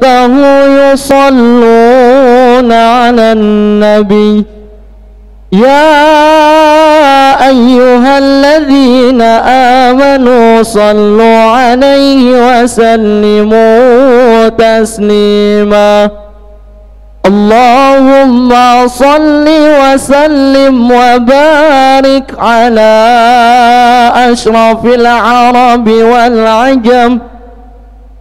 وملائكته يصلون على النبي يا أيها الذين آمنوا صلوا عليه وسلموا تسليما اللهم صل وسلم وبارك على أشرف العرب والعجم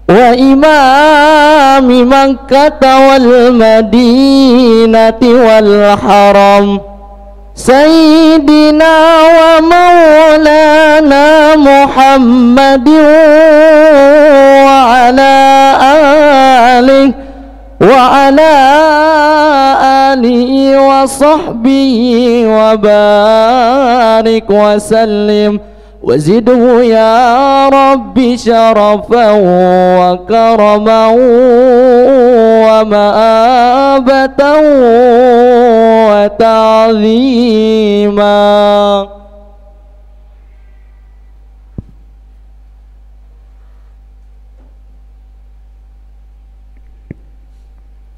وإمام مكة والمدينة والحرم سيدنا ومولانا محمد وعلى آله وصحبه وبارك وسلم وزده يا رب شرفا وكرما ومآبة وتعظيما.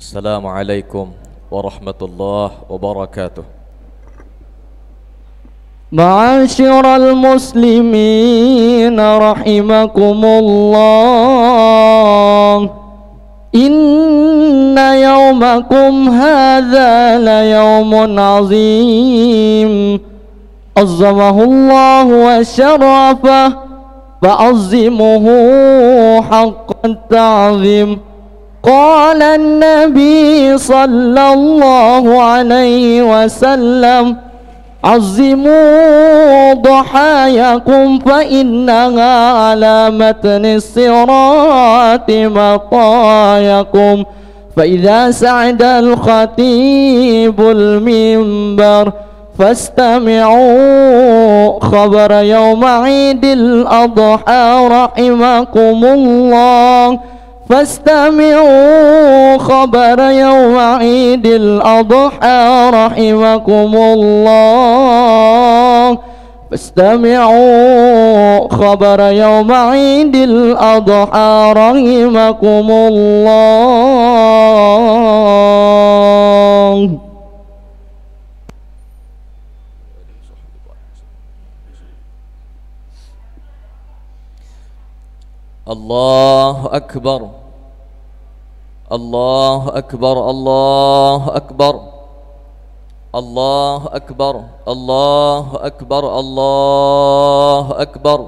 Assalamualaikum warahmatullahi wabarakatuh. معاشر المسلمين رحمكم الله إن يومكم هذا ليوم عظيم عظمه الله وشرفه فعظمه حق التعظيم. قال النبي صلى الله عليه وسلم عظموا ضحاياكم فإنها على متن الصراط مطاياكم. فإذا سعد الخطيب المنبر فاستمعوا خبر يوم عيد الأضحى رحمكم الله. فاستمعوا خبر يوم عيد الأضحى رحمكم الله. فاستمعوا خبر يوم عيد الأضحى رحمكم الله. الله أكبر الله أكبر الله أكبر الله أكبر الله أكبر الله أكبر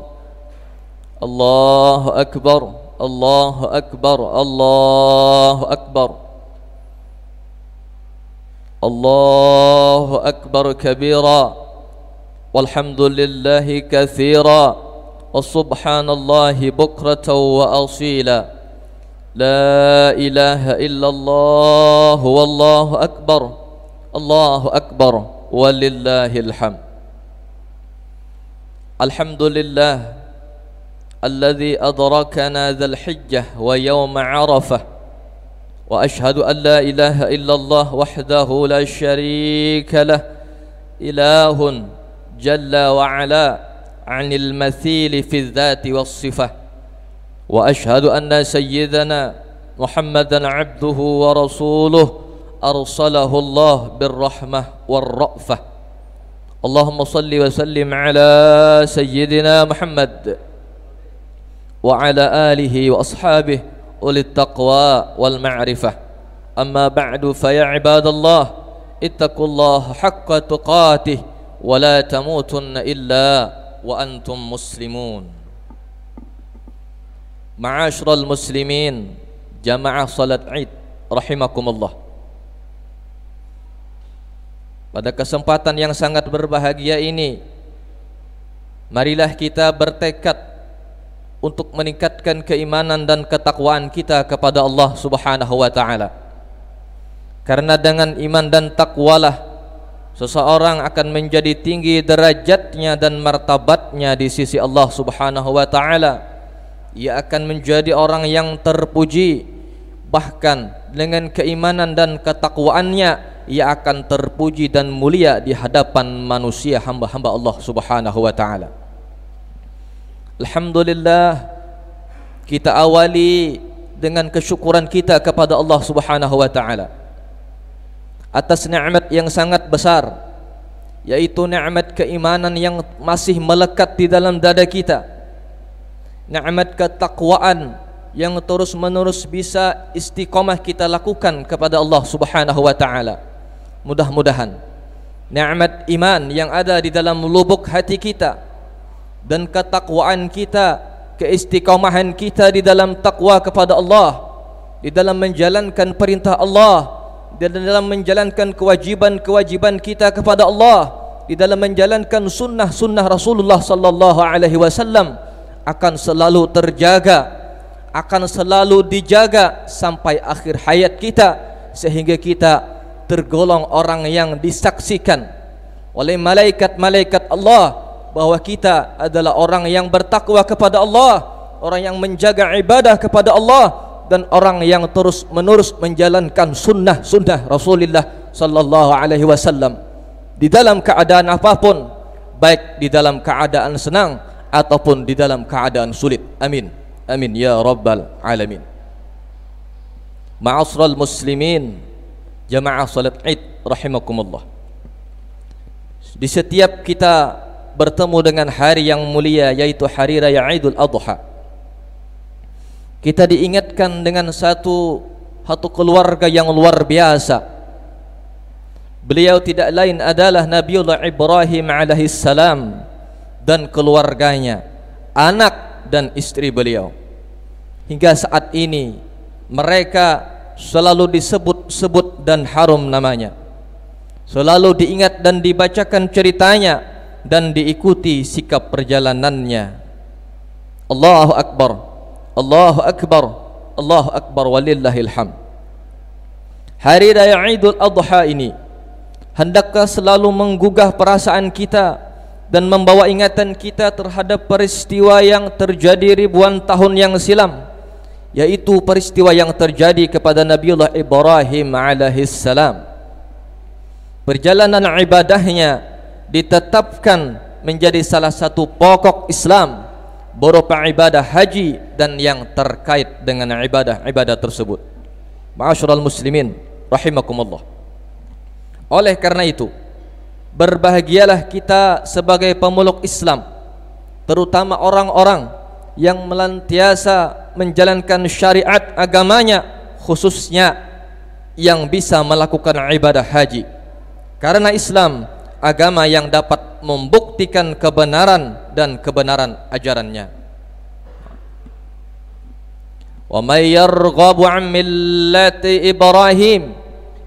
الله أكبر الله أكبر الله أكبر الله أكبر كبيرا والحمد لله كثيرا وسبحان الله بكرة وأصيلا لا إله إلا الله والله أكبر الله أكبر ولله الحمد. الحمد لله الذي أدركنا ذا الحجة ويوم عرفة وأشهد أن لا إله إلا الله وحده لا شريك له إله جل وعلا عن المثيل في الذات والصفة. وأشهد أن سيدنا محمدا عبده ورسوله أرسله الله بالرحمة والرأفة. اللهم صل وسلم على سيدنا محمد وعلى آله وأصحابه أولي التقوى والمعرفة. أما بعد فيا عباد الله اتقوا الله حق تقاته ولا تموتن إلا وأنتم مسلمون. Ma'asyiral muslimin jamaah salat Id rahimakumullah. Pada kesempatan yang sangat berbahagia ini, marilah kita bertekad untuk meningkatkan keimanan dan ketakwaan kita kepada Allah Subhanahu wa taala. Karena dengan iman dan takwalah seseorang akan menjadi tinggi derajatnya dan martabatnya di sisi Allah Subhanahu wa taala. Ia akan menjadi orang yang terpuji. Bahkan dengan keimanan dan ketakwaannya ia akan terpuji dan mulia di hadapan manusia, hamba-hamba Allah Subhanahu wa taala. Alhamdulillah, kita awali dengan kesyukuran kita kepada Allah Subhanahu wa taala atas nikmat yang sangat besar, yaitu nikmat keimanan yang masih melekat di dalam dada kita, nikmat ketakwaan yang terus-menerus bisa istiqamah kita lakukan kepada Allah Subhanahu wa taala. Mudah-mudahan nikmat iman yang ada di dalam lubuk hati kita dan ketakwaan kita, keistiqamahan kita di dalam takwa kepada Allah, di dalam menjalankan perintah Allah, di dalam menjalankan kewajiban-kewajiban kita kepada Allah, di dalam menjalankan sunnah-sunnah Rasulullah sallallahu alaihi wasallam akan selalu terjaga, akan selalu dijaga sampai akhir hayat kita, sehingga kita tergolong orang yang disaksikan oleh malaikat-malaikat Allah bahwa kita adalah orang yang bertakwa kepada Allah, orang yang menjaga ibadah kepada Allah, dan orang yang terus-menerus menjalankan sunnah-sunnah Rasulullah sallallahu alaihi wasallam di dalam keadaan apapun, baik di dalam keadaan senang ataupun di dalam keadaan sulit. Amin. Amin ya rabbal alamin. Ma'asral muslimin, jamaah salat Id rahimakumullah. Di setiap kita bertemu dengan hari yang mulia, yaitu hari raya Idul Adha, kita diingatkan dengan satu keluarga yang luar biasa. Beliau tidak lain adalah Nabiullah Ibrahim alaihissalam dan keluarganya, anak dan istri beliau. Hingga saat ini mereka selalu disebut-sebut dan harum namanya, selalu diingat dan dibacakan ceritanya dan diikuti sikap perjalanannya. Allahu Akbar, Allahu Akbar, Allahu Akbar, walillahil hamd. Hari raya Idul Adha ini hendaklah selalu menggugah perasaan kita dan membawa ingatan kita terhadap peristiwa yang terjadi ribuan tahun yang silam, yaitu peristiwa yang terjadi kepada Nabiullah Ibrahim alaihissalam. Perjalanan ibadahnya ditetapkan menjadi salah satu pokok Islam berupa ibadah haji dan yang terkait dengan ibadah-ibadah tersebut. Ma'asyiral muslimin rahimakumullah. Oleh karena itu, berbahagialah kita sebagai pemeluk Islam, terutama orang-orang yang melantiasa menjalankan syariat agamanya, khususnya yang bisa melakukan ibadah haji. Karena Islam agama yang dapat membuktikan kebenaran dan kebenaran ajarannya. Wa may yarghabu 'an millati Ibrahim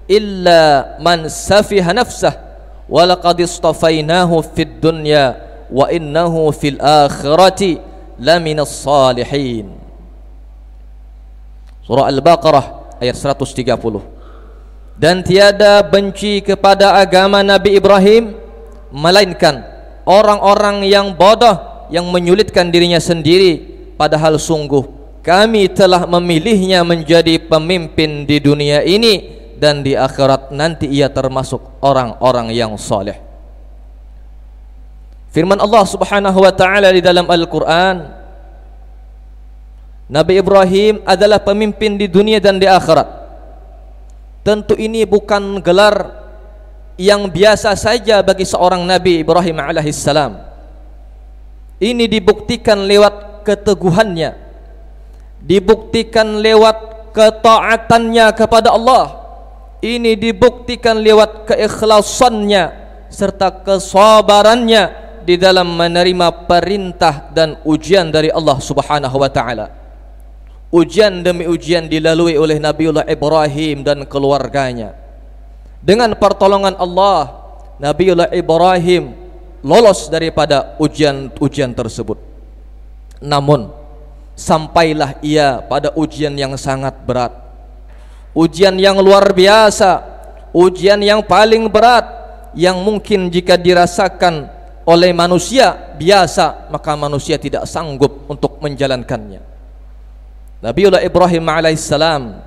illa man safiha nafsah wa laqad istafainahu fid dunya wa innahu fil akhirati laminas salihin. Surah Al-Baqarah ayat 130. Dan tiada benci kepada agama Nabi Ibrahim melainkan orang-orang yang bodoh yang menyulitkan dirinya sendiri, padahal sungguh kami telah memilihnya menjadi pemimpin di dunia ini dan di akhirat nanti ia termasuk orang-orang yang saleh. Firman Allah Subhanahu wa taala di dalam Al-Qur'an, Nabi Ibrahim adalah pemimpin di dunia dan di akhirat. Tentu ini bukan gelar yang biasa saja bagi seorang Nabi Ibrahim alaihissalam. Ini dibuktikan lewat keteguhannya, dibuktikan lewat ketaatannya kepada Allah, ini dibuktikan lewat keikhlasannya serta kesabarannya di dalam menerima perintah dan ujian dari Allah Subhanahu wa taala. Ujian demi ujian dilalui oleh Nabiullah Ibrahim dan keluarganya. Dengan pertolongan Allah, Nabiullah Ibrahim lolos daripada ujian-ujian tersebut. Namun sampailah ia pada ujian yang sangat berat, ujian yang luar biasa, ujian yang paling berat, yang mungkin jika dirasakan oleh manusia biasa maka manusia tidak sanggup untuk menjalankannya. Nabiullah Ibrahim alaihissalam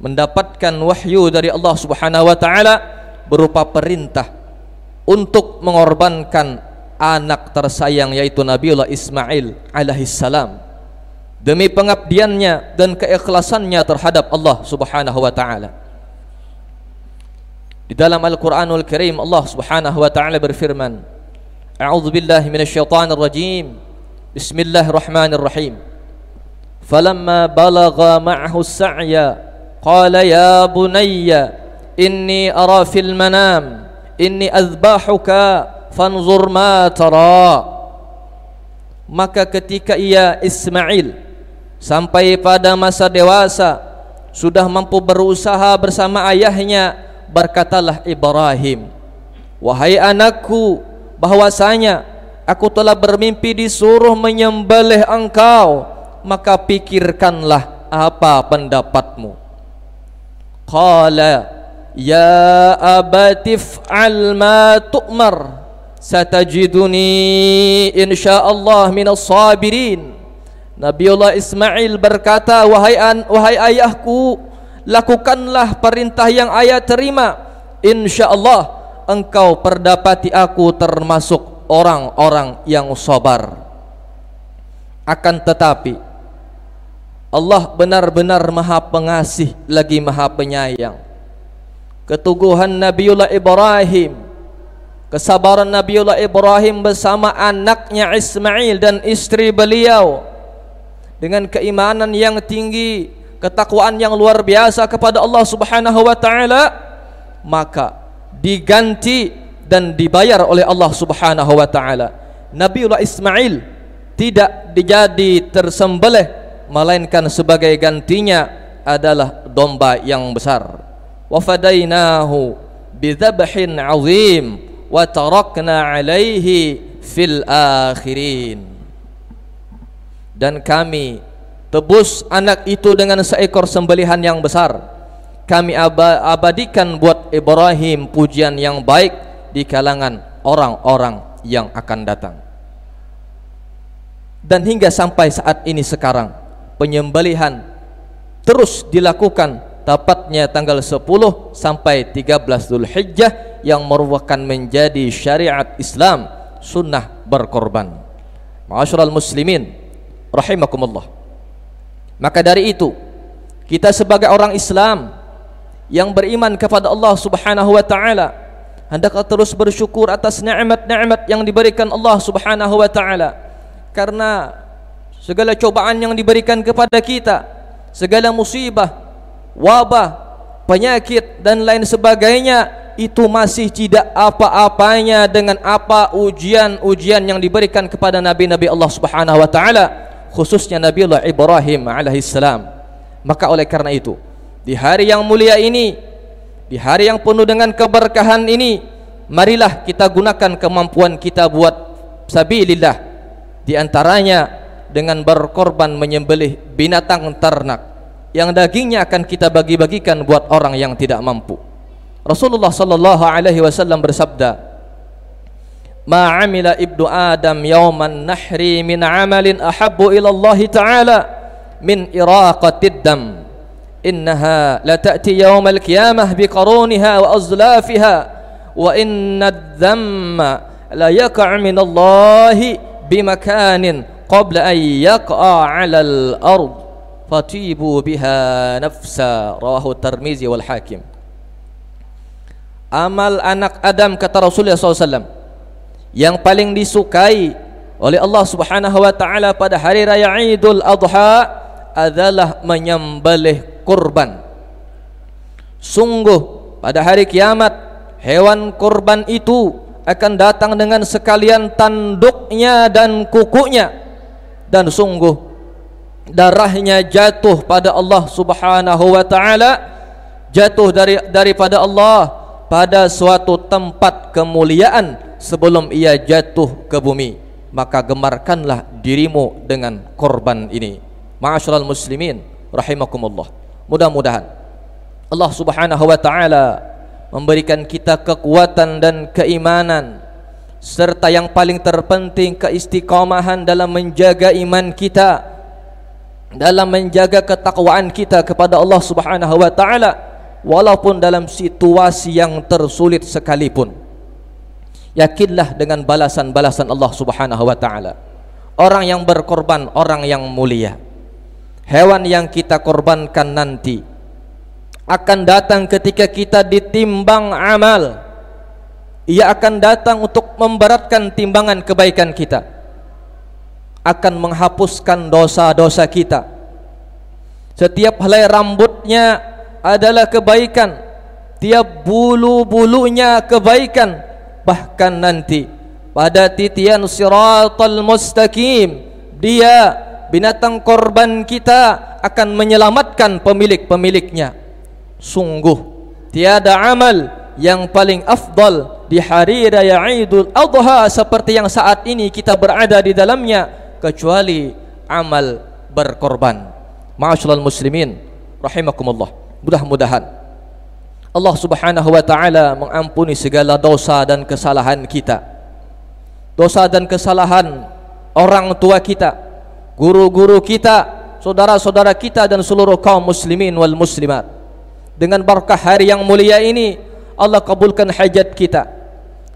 mendapatkan wahyu dari Allah Subhanahu wa taala berupa perintah untuk mengorbankan anak tersayang, yaitu Nabiullah Ismail alaihissalam. demi pengabdiannya dan keikhlasannya terhadap Allah Subhanahu wa taala. Di dalam Al-Qur'anul Karim Allah Subhanahu wa taala berfirman, A'udzu billahi minasyaitonir rajim. Bismillahirrahmanirrahim. Falamma balagha ma'ahu as-sa'ya qala ya bunayya inni ara fil manam inni azbahuka fanzur ma tara. Maka ketika ia Ismail sampai pada masa dewasa, sudah mampu berusaha bersama ayahnya, berkatalah Ibrahim, wahai anakku, bahwasanya aku telah bermimpi disuruh menyembelih engkau, maka pikirkanlah apa pendapatmu. Qala ya abati f'al ma tu'mar satajiduni insyaallah minas sabirin. Nabiullah Ismail berkata, wahai ayahku, lakukanlah perintah yang ayah terima, insyaallah engkau perdapati aku termasuk orang-orang yang sabar. Akan tetapi Allah benar-benar Maha Pengasih lagi Maha Penyayang. Keteguhan Nabiullah Ibrahim, kesabaran Nabiullah Ibrahim bersama anaknya Ismail dan istri beliau, dengan keimanan yang tinggi, ketakwaan yang luar biasa kepada Allah Subhanahu wa taala, maka diganti dan dibayar oleh Allah Subhanahu wa taala. Nabiullah Ismail tidak dijadi tersembelih, melainkan sebagai gantinya adalah domba yang besar. Wa fadainahu bidzabhin 'azim wa tarakna 'alaihi fil akhirin. Dan kami tebus anak itu dengan seekor sembelihan yang besar. Kami abadikan buat Ibrahim pujian yang baik di kalangan orang-orang yang akan datang. Dan hingga sampai saat ini sekarang, penyembelihan terus dilakukan, tepatnya tanggal 10 sampai 13 Dzulhijjah, yang merupakan menjadi syariat Islam, sunnah berkorban. Ma'asyiral muslimin rahimakumullah. Maka dari itu, kita sebagai orang Islam yang beriman kepada Allah Subhanahu wa taala, hendaklah terus bersyukur atas nikmat-nikmat yang diberikan Allah Subhanahu wa taala. Karena segala cobaan yang diberikan kepada kita, segala musibah, wabah, penyakit dan lain sebagainya, itu masih tidak apa-apanya dengan apa ujian-ujian yang diberikan kepada nabi-nabi Allah Subhanahu wa taala, khususnya Nabiullah Ibrahim alaihissalam. Maka oleh karena itu, di hari yang mulia ini, di hari yang penuh dengan keberkahan ini, marilah kita gunakan kemampuan kita buat sabilillah. Di antaranya dengan berkorban menyembelih binatang ternak yang dagingnya akan kita bagi-bagikan buat orang yang tidak mampu. Rasulullah sallallahu alaihi wasallam bersabda, "Ma 'amila ibnu Adam yawman nahri min 'amalin ahabbu ila Allah ta'ala min iraqatid dam. Innaha la ta'ti yawmal qiyamah biqaruniha wa azlafiha wa inna ad-dhamma la yaqa' min Allah bimakanin qabla an yaqa'a 'ala al-ard fatibu biha nafsa." Rawahu Tirmizi wal Hakim. Amal anak Adam, kata Rasulullah SAW, yang paling disukai oleh Allah Subhanahu wa taala pada hari raya Idul Adha adalah menyembelih kurban. Sungguh pada hari kiamat hewan kurban itu akan datang dengan sekalian tanduknya dan kukunya, dan sungguh darahnya jatuh pada Allah Subhanahu wa taala, jatuh daripada Allah pada suatu tempat kemuliaan sebelum ia jatuh ke bumi. Maka gemarkanlah dirimu dengan korban ini. Ma'asyiral muslimin rahimakumullah. Mudah-mudahan Allah Subhanahu wa taala memberikan kita kekuatan dan keimanan, serta yang paling terpenting keistiqomahan dalam menjaga iman kita, dalam menjaga ketakwaan kita kepada Allah Subhanahu wa taala, walaupun dalam situasi yang tersulit sekalipun. Yakinlah dengan balasan-balasan Allah Subhanahu wa taala. Orang yang berkorban orang yang mulia. hewan yang kita korbankan nanti akan datang ketika kita ditimbang amal. Ia akan datang untuk memberatkan timbangan kebaikan kita, akan menghapuskan dosa-dosa kita. Setiap helai rambutnya adalah kebaikan, tiap bulu-bulunya kebaikan. Bahkan nanti pada titian siratal mustaqim, dia binatang korban kita akan menyelamatkan pemilik-pemiliknya. Sungguh tiada amal yang paling afdal di hari raya Idul Adha seperti yang saat ini kita berada di dalamnya, kecuali amal berkorban. Ma'asyiral muslimin rahimakumullah, mudah-mudahan Allah Subhanahu wa taala mengampuni segala dosa dan kesalahan kita, dosa dan kesalahan orang tua kita, guru-guru kita, saudara-saudara kita, dan seluruh kaum muslimin wal muslimat. Dengan berkah hari yang mulia ini, Allah kabulkan hajat kita.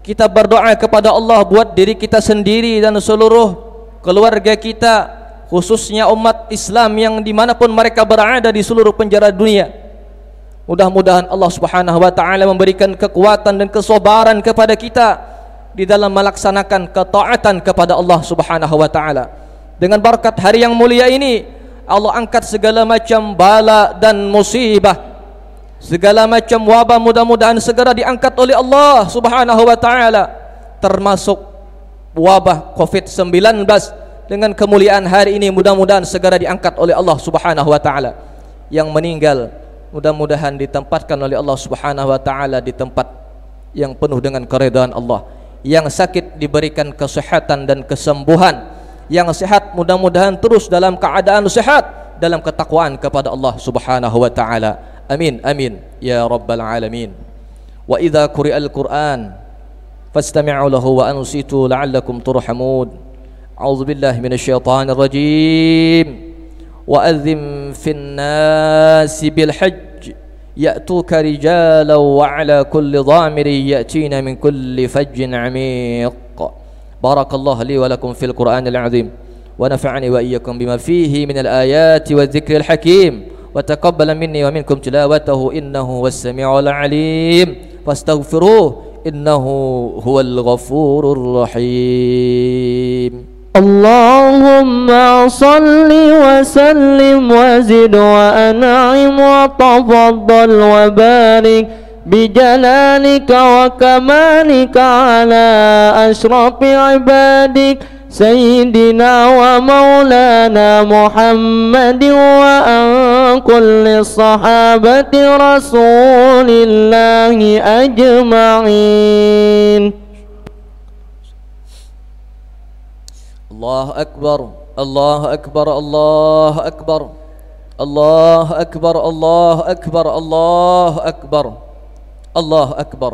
Kita berdoa kepada Allah buat diri kita sendiri dan seluruh keluarga kita, khususnya umat Islam yang dimanapun mereka berada di seluruh penjara dunia. Mudah-mudahan Allah Subhanahu wa taala memberikan kekuatan dan kesabaran kepada kita di dalam melaksanakan ketaatan kepada Allah Subhanahu wa taala. Dengan berkat hari yang mulia ini, Allah angkat segala macam bala dan musibah, segala macam wabah mudah-mudahan segera diangkat oleh Allah Subhanahu wa taala, termasuk wabah Covid-19. Dengan kemuliaan hari ini mudah-mudahan segera diangkat oleh Allah Subhanahu wa taala. Yang meninggal mudah-mudahan ditempatkan oleh Allah Subhanahu wa taala di tempat yang penuh dengan keridhaan Allah. Yang sakit diberikan kesehatan dan kesembuhan. Yang sehat mudah-mudahan terus dalam keadaan sehat, dalam ketakwaan kepada Allah Subhanahu wa taala. Amin amin ya rabbal alamin. Wa idza quri'al Qur'an fastami'u lahu wa ansitu la'allakum turhamun. A'udzu billahi minasyaitonir rajim. Wa adzim fin nasi bil hajj ya'tuka rijalan wa 'ala kulli dhamirin ya'tina min kulli fajjin 'amiq. Barakallahu li wa lakum fil Qur'anil 'azim wa nafa'ani wa iyyakum bima fihi minal ayati wadh-dhikril hakim. وتقبل مني ومنكم تلاوته إنه هو السميع العليم فاستغفروه إنه هو الغفور الرحيم. اللهم صل وسلم وزد وأنعم وتفضل وبارك بجلالك وكمالك على أشرف عبادك سيدنا ومولانا محمد وأن كل الصحابة رسول الله أجمعين. الله أكبر الله أكبر الله أكبر الله أكبر الله أكبر الله أكبر الله أكبر.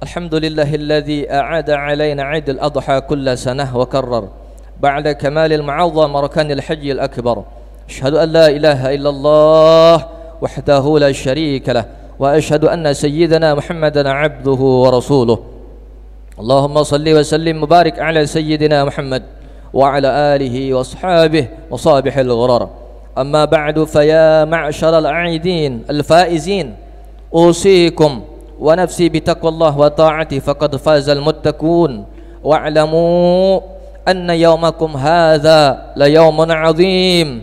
الحمد لله الذي أعاد علينا عيد الأضحى كل سنة وكرر بعد كمال المعظم أركان الحج الأكبر. أشهد أن لا إله إلا الله وحده لا شريك له وأشهد أن سيدنا محمدا عبده ورسوله. اللهم صل وسلم وبارك على سيدنا محمد وعلى آله وأصحابه وصابح الغرر. أما بعد فيا معشر العائدين الفائزين أوصيكم ونفسي بتقوى الله وطاعته فقد فاز المتقون. واعلموا أن يومكم هذا ليوم عظيم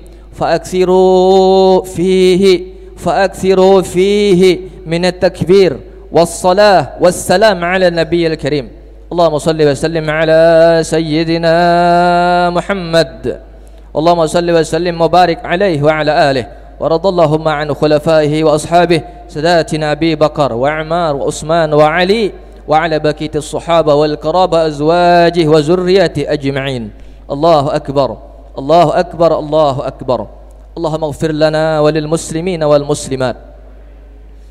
فأكثروا فيه من التكبير والصلاة والسلام على النبي الكريم. اللهم صل وسلم على سيدنا محمد. اللهم صل وسلم وبارك عليه وعلى آله. ورضى اللهم عن خلفائه وأصحابه ساداتنا أبي بكر وعمار وعثمان وعلي وعلى بقية الصحابة والقرابة أزواجه وذريته أجمعين. الله أكبر الله أكبر الله أكبر. اللهم اغفر لنا وللمسلمين والمسلمات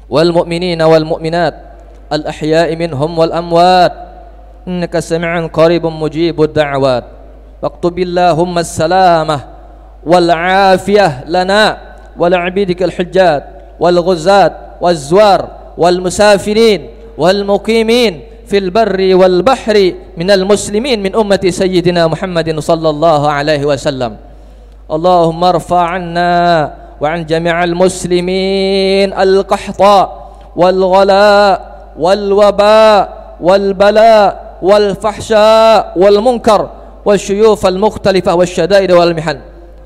والمؤمنين والمؤمنات الأحياء منهم والأموات إنك سميع قريب مجيب الدعوات. واكتب اللهم السلامة والعافية لنا ولعبيدك الحجاج والغزاة والزوار والمسافرين والمقيمين في البر والبحر من المسلمين من أمة سيدنا محمد صلى الله عليه وسلم. اللهم ارفع عنا وعن جميع المسلمين القحط والغلاء والوباء والبلاء والفحشاء والمنكر والشيوف المختلفة والشدائد والمحن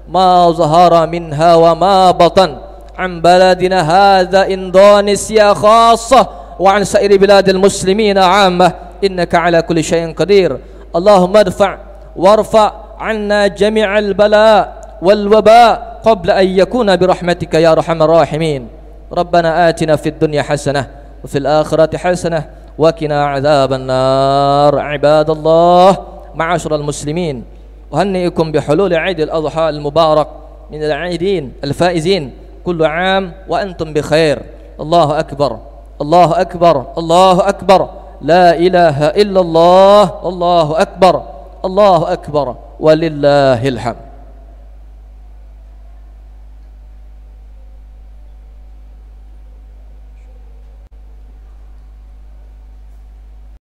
ما ظهر منها وما بطن عن بلدنا هذا إندونيسيا خاصة وعن سائر بلاد المسلمين عامة إنك على كل شيء قدير. اللهم وارفع عنا جميع البلاء والوباء قبل أن يكون برحمتك يا أرحم الراحمين. ربنا آتنا في الدنيا حسنة وفي الآخرة حسنة وقنا عذاب النار. عباد الله معاشر المسلمين، أهنئكم بحلول عيد الأضحى المبارك من العيدين الفائزين. كل عام وأنتم بخير. الله أكبر الله أكبر الله أكبر، لا إله إلا الله، الله أكبر الله أكبر ولله الحمد.